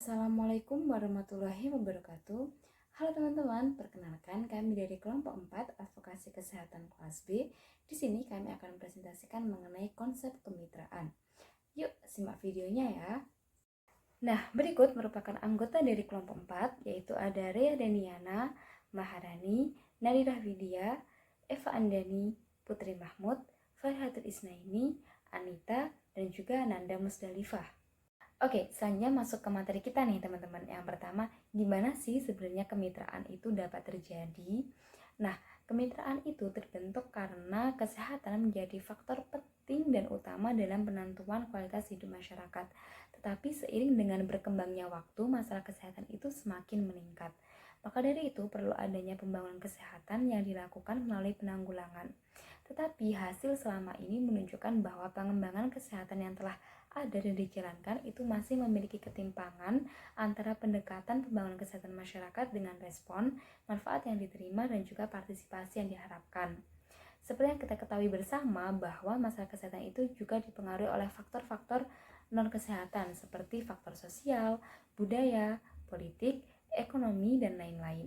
Assalamualaikum warahmatullahi wabarakatuh. Halo teman-teman, perkenalkan kami dari kelompok 4 Advokasi Kesehatan kelas B. Di sini kami akan presentasikan mengenai konsep kemitraan. Yuk, simak videonya ya. Nah, berikut merupakan anggota dari kelompok 4, yaitu ada Rea Deniana, Maharani, Nadira Widya, Eva Andani, Putri Mahmud, Farhatul Isnaini, Anita, dan juga Nanda Musdalifah. Oke, selanjutnya masuk ke materi kita nih teman-teman. Yang pertama, gimana sih sebenarnya kemitraan itu dapat terjadi? Nah, kemitraan itu terbentuk karena kesehatan menjadi faktor penting dan utama dalam penentuan kualitas hidup masyarakat. Tetapi seiring dengan berkembangnya waktu, masalah kesehatan itu semakin meningkat. Maka dari itu perlu adanya pembangunan kesehatan yang dilakukan melalui penanggulangan. Tetapi hasil selama ini menunjukkan bahwa pengembangan kesehatan yang telah ada dan dijalankan itu masih memiliki ketimpangan antara pendekatan pembangunan kesehatan masyarakat dengan respon, manfaat yang diterima, dan juga partisipasi yang diharapkan. Seperti yang kita ketahui bersama bahwa masalah kesehatan itu juga dipengaruhi oleh faktor-faktor non-kesehatan seperti faktor sosial, budaya, politik, ekonomi, dan lain-lain.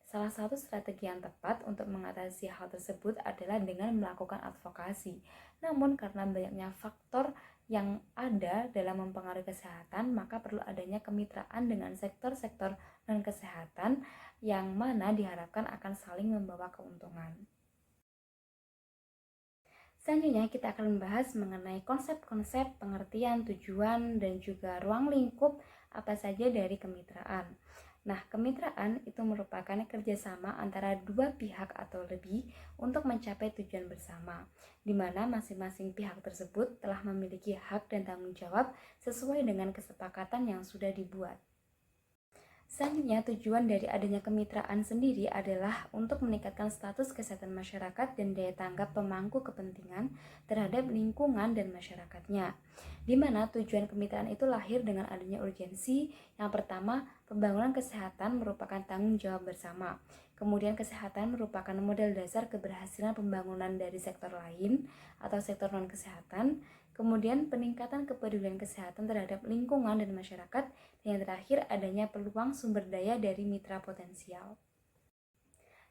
Salah satu strategi yang tepat untuk mengatasi hal tersebut adalah dengan melakukan advokasi. Namun karena banyaknya faktor yang ada dalam mempengaruhi kesehatan, maka perlu adanya kemitraan dengan sektor-sektor non-kesehatan yang mana diharapkan akan saling membawa keuntungan. Selanjutnya kita akan membahas mengenai konsep-konsep, pengertian, tujuan, dan juga ruang lingkup apa saja dari kemitraan. Nah, kemitraan itu merupakan kerjasama antara dua pihak atau lebih untuk mencapai tujuan bersama, di mana masing-masing pihak tersebut telah memiliki hak dan tanggung jawab sesuai dengan kesepakatan yang sudah dibuat. Selanjutnya, tujuan dari adanya kemitraan sendiri adalah untuk meningkatkan status kesehatan masyarakat dan daya tanggap pemangku kepentingan terhadap lingkungan dan masyarakatnya. Di mana tujuan kemitraan itu lahir dengan adanya urgensi. Yang pertama, pembangunan kesehatan merupakan tanggung jawab bersama. Kemudian kesehatan merupakan model dasar keberhasilan pembangunan dari sektor lain atau sektor non-kesehatan. Kemudian peningkatan kepedulian kesehatan terhadap lingkungan dan masyarakat. Dan yang terakhir adanya peluang sumber daya dari mitra potensial.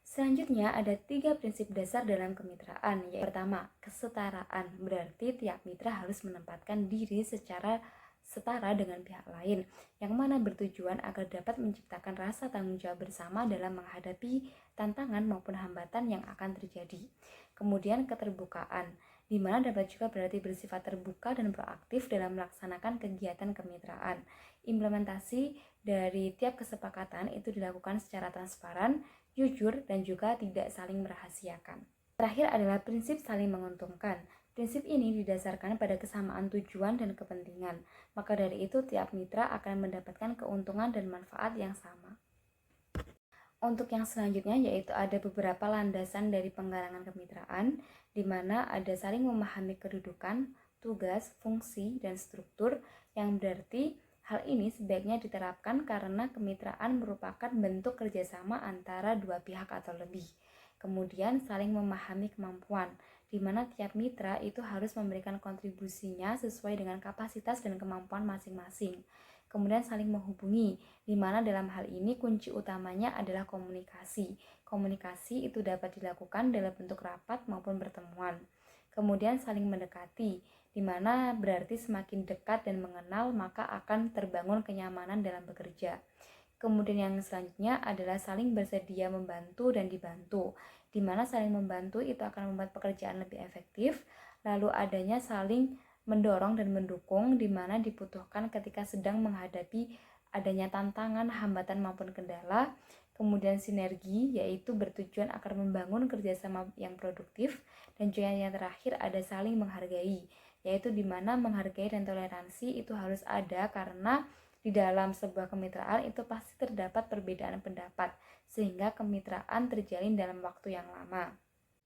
Selanjutnya ada 3 prinsip dasar dalam kemitraan, yaitu pertama, kesetaraan. Berarti tiap mitra harus menempatkan diri secara setara dengan pihak lain, yang mana bertujuan agar dapat menciptakan rasa tanggung jawab bersama dalam menghadapi tantangan maupun hambatan yang akan terjadi. Kemudian keterbukaan, di mana dapat juga berarti bersifat terbuka dan proaktif dalam melaksanakan kegiatan kemitraan. Implementasi dari tiap kesepakatan itu dilakukan secara transparan, jujur, dan juga tidak saling merahasiakan. Terakhir adalah prinsip saling menguntungkan. Prinsip ini didasarkan pada kesamaan tujuan dan kepentingan. Maka dari itu tiap mitra akan mendapatkan keuntungan dan manfaat yang sama. Untuk yang selanjutnya yaitu ada beberapa landasan dari penggalangan kemitraan, di mana ada saling memahami kedudukan, tugas, fungsi, dan struktur, yang berarti hal ini sebaiknya diterapkan karena kemitraan merupakan bentuk kerjasama antara dua pihak atau lebih. Kemudian saling memahami kemampuan, di mana tiap mitra itu harus memberikan kontribusinya sesuai dengan kapasitas dan kemampuan masing-masing. Kemudian saling menghubungi, di mana dalam hal ini kunci utamanya adalah komunikasi. Komunikasi itu dapat dilakukan dalam bentuk rapat maupun pertemuan. Kemudian saling mendekati, di mana berarti semakin dekat dan mengenal maka akan terbangun kenyamanan dalam bekerja. Kemudian yang selanjutnya adalah saling bersedia membantu dan dibantu, di mana saling membantu itu akan membuat pekerjaan lebih efektif. Lalu adanya saling mendorong dan mendukung, di mana dibutuhkan ketika sedang menghadapi adanya tantangan, hambatan maupun kendala. Kemudian sinergi, yaitu bertujuan akan membangun kerjasama yang produktif. Dan juga yang terakhir ada saling menghargai, yaitu di mana menghargai dan toleransi itu harus ada karena di dalam sebuah kemitraan itu pasti terdapat perbedaan pendapat, sehingga kemitraan terjalin dalam waktu yang lama.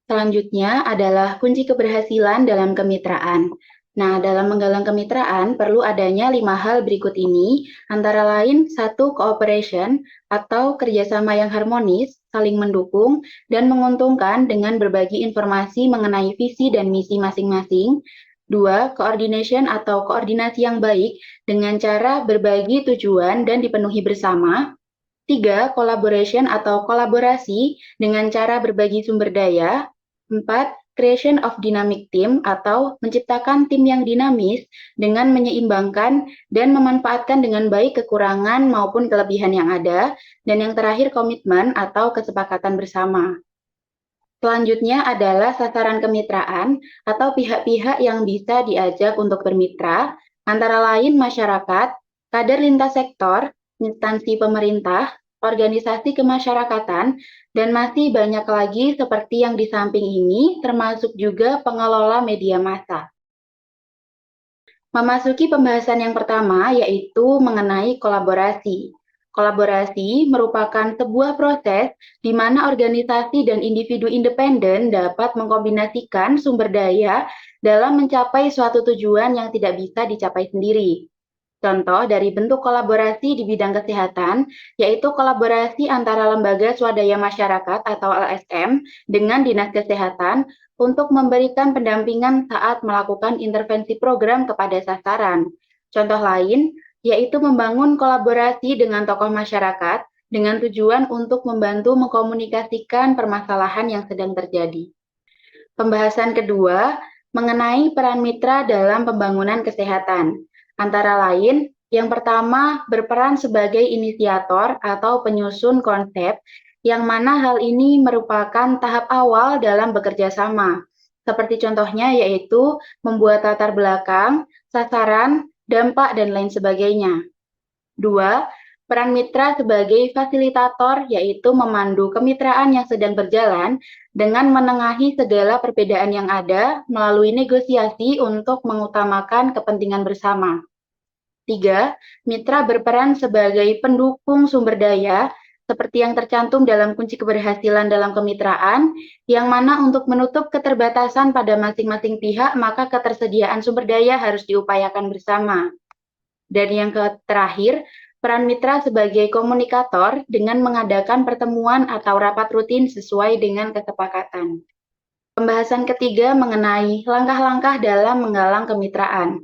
Selanjutnya adalah kunci keberhasilan dalam kemitraan. Nah, dalam menggalang kemitraan perlu adanya 5 hal berikut ini, antara lain 1. Cooperation atau kerjasama yang harmonis, saling mendukung, dan menguntungkan dengan berbagi informasi mengenai visi dan misi masing-masing. 2. Coordination atau koordinasi yang baik dengan cara berbagi tujuan dan dipenuhi bersama. 3. Collaboration atau kolaborasi dengan cara berbagi sumber daya. 4. Creation of dynamic team atau menciptakan tim yang dinamis dengan menyeimbangkan dan memanfaatkan dengan baik kekurangan maupun kelebihan yang ada. Dan yang terakhir, komitmen atau kesepakatan bersama. Selanjutnya adalah sasaran kemitraan atau pihak-pihak yang bisa diajak untuk bermitra, antara lain masyarakat, kader lintas sektor, instansi pemerintah, organisasi kemasyarakatan, dan masih banyak lagi seperti yang di samping ini, termasuk juga pengelola media massa. Memasuki pembahasan yang pertama, yaitu mengenai kolaborasi. Kolaborasi merupakan sebuah proses di mana organisasi dan individu independen dapat mengkombinasikan sumber daya dalam mencapai suatu tujuan yang tidak bisa dicapai sendiri. Contoh dari bentuk kolaborasi di bidang kesehatan, yaitu kolaborasi antara lembaga swadaya masyarakat atau LSM dengan Dinas Kesehatan untuk memberikan pendampingan saat melakukan intervensi program kepada sasaran. Contoh lain, yaitu membangun kolaborasi dengan tokoh masyarakat dengan tujuan untuk membantu mengkomunikasikan permasalahan yang sedang terjadi. Pembahasan kedua mengenai peran mitra dalam pembangunan kesehatan. Antara lain, yang pertama berperan sebagai inisiator atau penyusun konsep, yang mana hal ini merupakan tahap awal dalam bekerja sama. Seperti contohnya yaitu membuat latar belakang, sasaran, dampak, dan lain sebagainya. 2. Peran mitra sebagai fasilitator yaitu memandu kemitraan yang sedang berjalan dengan menengahi segala perbedaan yang ada melalui negosiasi untuk mengutamakan kepentingan bersama. 3. Mitra berperan sebagai pendukung sumber daya seperti yang tercantum dalam kunci keberhasilan dalam kemitraan, yang mana untuk menutup keterbatasan pada masing-masing pihak, maka ketersediaan sumber daya harus diupayakan bersama. Dan yang terakhir, peran mitra sebagai komunikator dengan mengadakan pertemuan atau rapat rutin sesuai dengan kesepakatan. Pembahasan ketiga mengenai langkah-langkah dalam menggalang kemitraan.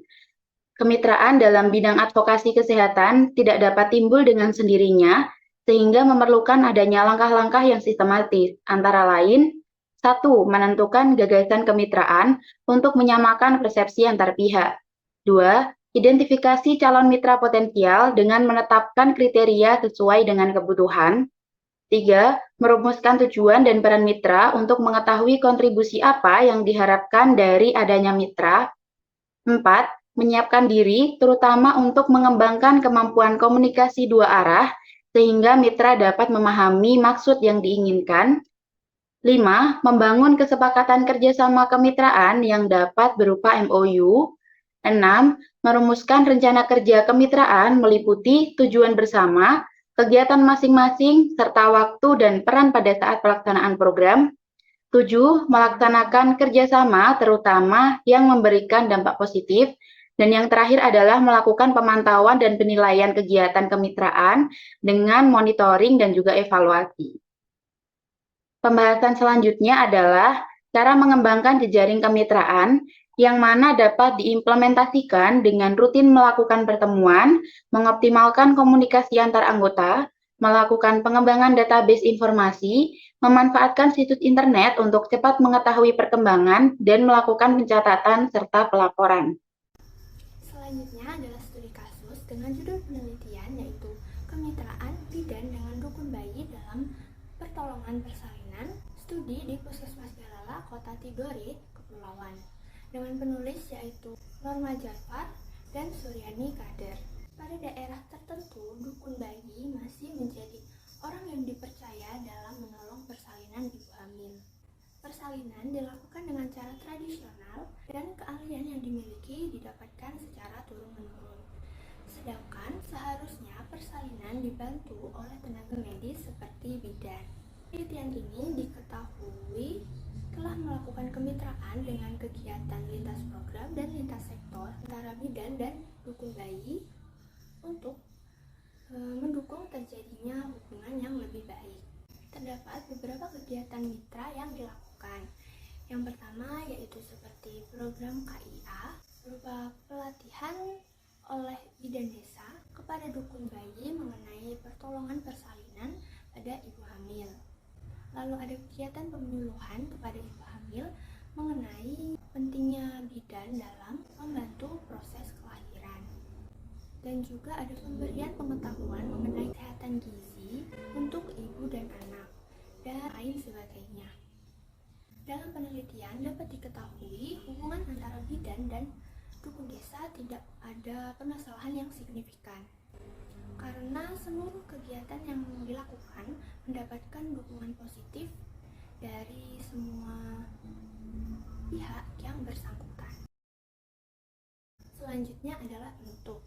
Kemitraan dalam bidang advokasi kesehatan tidak dapat timbul dengan sendirinya, sehingga memerlukan adanya langkah-langkah yang sistematis, antara lain, 1. Menentukan gagasan kemitraan untuk menyamakan persepsi antar pihak. 2. Identifikasi calon mitra potensial dengan menetapkan kriteria sesuai dengan kebutuhan. 3. Merumuskan tujuan dan peran mitra untuk mengetahui kontribusi apa yang diharapkan dari adanya mitra. 4. Menyiapkan diri, terutama untuk mengembangkan kemampuan komunikasi dua arah, sehingga mitra dapat memahami maksud yang diinginkan. 5. Membangun kesepakatan kerjasama kemitraan yang dapat berupa MOU. 6. Merumuskan rencana kerja kemitraan meliputi tujuan bersama, kegiatan masing-masing, serta waktu dan peran pada saat pelaksanaan program. 7. Melaksanakan kerjasama terutama yang memberikan dampak positif. Dan yang terakhir adalah melakukan pemantauan dan penilaian kegiatan kemitraan dengan monitoring dan juga evaluasi. Pembahasan selanjutnya adalah cara mengembangkan jejaring kemitraan yang mana dapat diimplementasikan dengan rutin melakukan pertemuan, mengoptimalkan komunikasi antar anggota, melakukan pengembangan database informasi, memanfaatkan situs internet untuk cepat mengetahui perkembangan, dan melakukan pencatatan serta pelaporan. Selanjutnya adalah studi kasus dengan judul penelitian yaitu kemitraan bidan dengan dukun bayi dalam pertolongan persalinan, studi di Puskesmas Galala, Kota Tidore, Kepulauan, dengan penulis yaitu Norma Jafar dan Suryani Kader. Pada daerah tertentu, dukun bayi masih menjadi orang yang dipercaya dalam menolong persalinan ibu hamil. Persalinan dilakukan dengan cara tradisional dan keahlian yang dimiliki didapatkan secara turun-menurun. Sedangkan seharusnya persalinan dibantu oleh tenaga medis seperti bidan. Penelitian ini diketahui telah melakukan kemitraan dengan kegiatan lintas program dan lintas sektor antara bidan dan dukun bayi untuk mendukung terjadinya hubungan yang lebih baik. Terdapat beberapa kegiatan mitra yang dilakukan. Yang pertama yaitu seperti program KIA berupa pelatihan oleh bidan desa kepada dukun bayi mengenai pertolongan persalinan pada ibu hamil. Lalu ada kegiatan penyuluhan kepada ibu hamil mengenai pentingnya bidan dalam membantu proses kelahiran. Dan juga ada pemberian pengetahuan mengenai kesehatan gizi untuk ibu dan anak, dan lain sebagainya. Dalam penelitian dapat diketahui hubungan antara bidan dan dukun desa tidak ada permasalahan yang signifikan, karena seluruh kegiatan yang dilakukan mendapatkan dukungan positif dari semua pihak yang bersangkutan. Selanjutnya adalah penutup.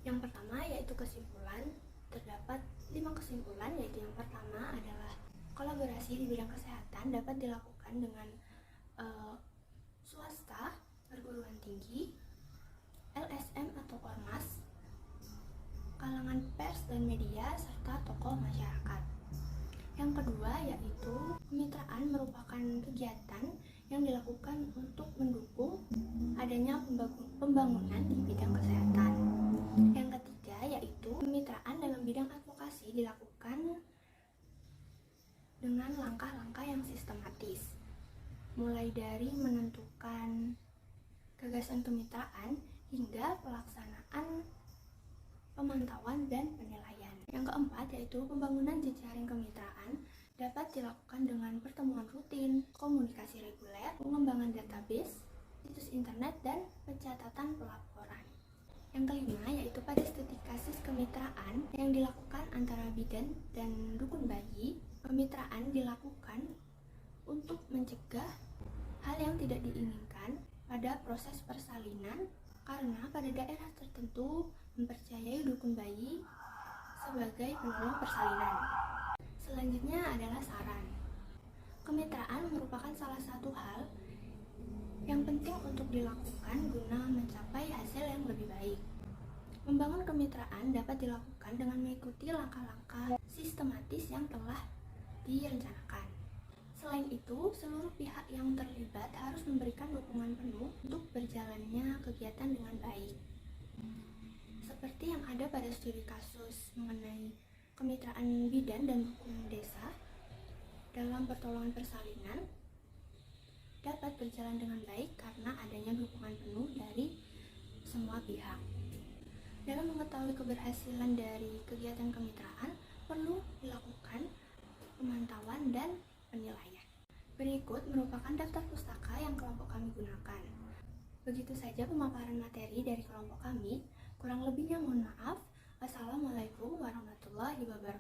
Yang pertama yaitu kesimpulan. Terdapat 5 kesimpulan, yaitu yang pertama adalah kolaborasi di bidang kesehatan dapat dilakukan dengan swasta, perguruan tinggi, LSM atau ormas, kalangan pers dan media, serta tokoh masyarakat. Yang kedua yaitu kemitraan merupakan kegiatan yang dilakukan untuk mendukung adanya pembangunan di bidang kesehatan. Yang ketiga yaitu kemitraan dalam bidang advokasi dilakukan dengan langkah-langkah yang sistematis, mulai dari menentukan gagasan kemitraan hingga pelaksanaan pemantauan dan penilaian. Yang keempat yaitu pembangunan jejaring kemitraan dapat dilakukan dengan pertemuan rutin, komunikasi reguler, pengembangan database, situs internet, dan pencatatan pelaporan. Yang kelima yaitu pada studi kasus kemitraan yang dilakukan antara bidan dan dukun bayi. Kemitraan dilakukan untuk mencegah hal yang tidak diinginkan pada proses persalinan, karena pada daerah tertentu mempercayai dukun bayi sebagai penolong persalinan. Selanjutnya adalah saran. Kemitraan merupakan salah satu hal yang penting untuk dilakukan guna mencapai hasil yang lebih baik. Membangun kemitraan dapat dilakukan dengan mengikuti langkah-langkah sistematis yang telah direncanakan. Selain itu, seluruh pihak yang terlibat harus memberikan dukungan penuh untuk berjalannya kegiatan dengan baik. Seperti yang ada pada studi kasus mengenai kemitraan bidan dan dukun desa dalam pertolongan persalinan dapat berjalan dengan baik karena adanya dukungan penuh dari semua pihak. Dalam mengetahui keberhasilan dari kegiatan kemitraan, perlu dilakukan pemantauan dan penilaian. Berikut merupakan daftar pustaka yang kelompok kami gunakan. Begitu saja pemaparan materi dari kelompok kami. Kurang lebihnya mohon maaf. Wassalamualaikum warahmatullahi wabarakatuh.